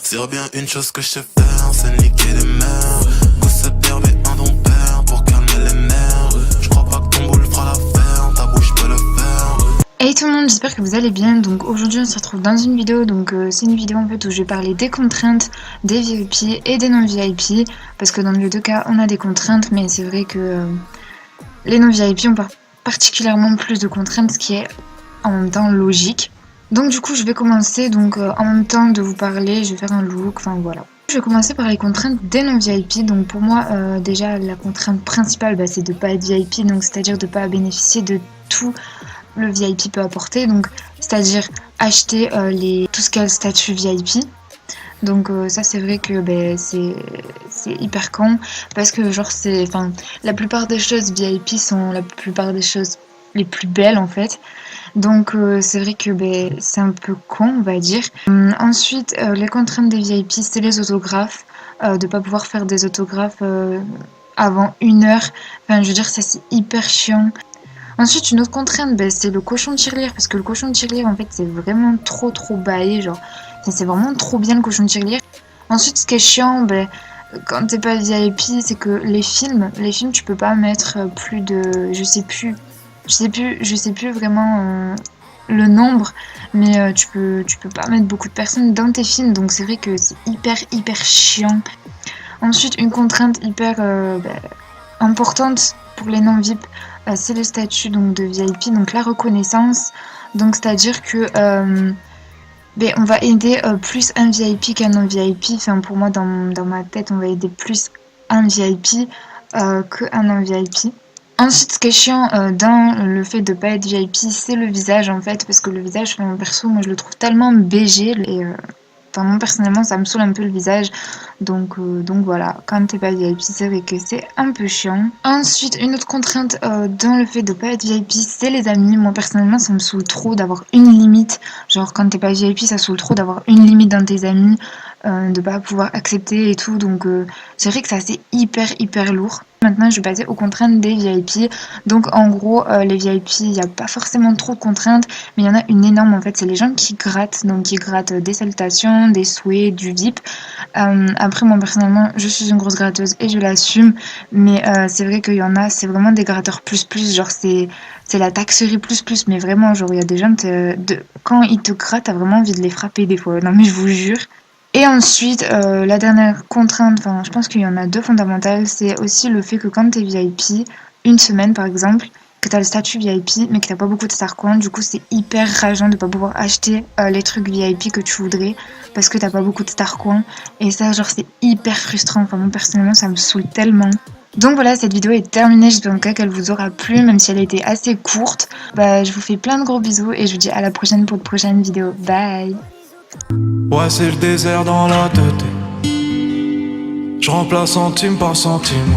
Dire bien une chose que je sais faire, c'est niquer les mères. Gosse d'herbe et un don père pour calmer les nerfs. Je crois pas que ton boule fera l'affaire, ta bouche peut le faire. Hey tout le monde, j'espère que vous allez bien. Donc aujourd'hui on se retrouve dans une vidéo. Donc c'est une vidéo en fait où je vais parler des contraintes des VIP et des non VIP, parce que dans les deux cas on a des contraintes, mais c'est vrai que les non VIP ont particulièrement plus de contraintes, ce qui est en même temps logique. Donc du coup je vais commencer en même temps de vous parler, je vais faire un look, enfin voilà. Je vais commencer par les contraintes des non VIP. Donc pour moi déjà la contrainte principale c'est de pas être VIP, donc c'est-à-dire de pas bénéficier de tout le VIP peut apporter, donc c'est-à-dire acheter tout ce qui a le statut VIP. Donc ça c'est vrai que c'est hyper con, parce que genre la plupart des choses VIP sont la plupart des choses les plus belles en fait. Donc c'est vrai que c'est un peu con, on va dire. Ensuite les contraintes des VIP, c'est les autographes, de pas pouvoir faire des autographes avant 1 heure. Enfin je veux dire, ça c'est hyper chiant. Ensuite, une autre contrainte, c'est le cochon de tirelire, parce que le cochon de tirelire, en fait, c'est vraiment trop baillé, genre, c'est vraiment trop bien le cochon de tirelire. Ensuite, ce qui est chiant, quand t'es pas VIP, c'est que les films, tu peux pas mettre plus de, je sais plus vraiment le nombre, mais tu peux pas mettre beaucoup de personnes dans tes films, donc c'est vrai que c'est hyper chiant. Ensuite, une contrainte hyper importante pour les non-VIP, c'est le statut donc de VIP, donc la reconnaissance. Donc c'est-à-dire que on va aider plus un VIP qu'un non-VIP. Enfin pour moi dans ma tête on va aider plus un VIP qu'un non-VIP. Ensuite, ce qui est chiant dans le fait de pas être VIP, c'est le visage en fait, parce que le visage, perso, moi je le trouve tellement BG et moi personnellement ça me saoule un peu le visage, donc voilà, quand t'es pas VIP c'est vrai que c'est un peu chiant. Ensuite, une autre contrainte dans le fait de pas être VIP, c'est les amis. Moi personnellement ça me saoule trop d'avoir une limite, genre quand t'es pas VIP ça saoule trop d'avoir une limite dans tes amis, de pas pouvoir accepter et tout, donc c'est vrai que ça c'est hyper lourd. Maintenant, je vais passer aux contraintes des VIP. Donc, en gros, les VIP, il n'y a pas forcément trop de contraintes, mais il y en a une énorme en fait. C'est les gens qui grattent, donc qui grattent des salutations, des souhaits, du VIP. Après, moi personnellement, je suis une grosse gratteuse et je l'assume, mais c'est vrai qu'il y en a, c'est vraiment des gratteurs plus, genre c'est la taxerie plus, mais vraiment, genre il y a des gens, quand ils te grattent, t'as vraiment envie de les frapper des fois. Non, mais je vous jure. Et ensuite, la dernière contrainte, je pense qu'il y en a 2 fondamentales, c'est aussi le fait que quand t'es VIP, une semaine par exemple, que t'as le statut VIP, mais que t'as pas beaucoup de Starcoin, du coup c'est hyper rageant de pas pouvoir acheter les trucs VIP que tu voudrais, parce que t'as pas beaucoup de Starcoin, et ça genre c'est hyper frustrant, moi personnellement ça me saoule tellement. Donc voilà, cette vidéo est terminée, j'espère en tout cas qu'elle vous aura plu, même si elle a été assez courte. Je vous fais plein de gros bisous, et je vous dis à la prochaine pour de prochaines vidéos. Bye. Ouais, c'est le désert dans la tête. Je remplace centime par centime.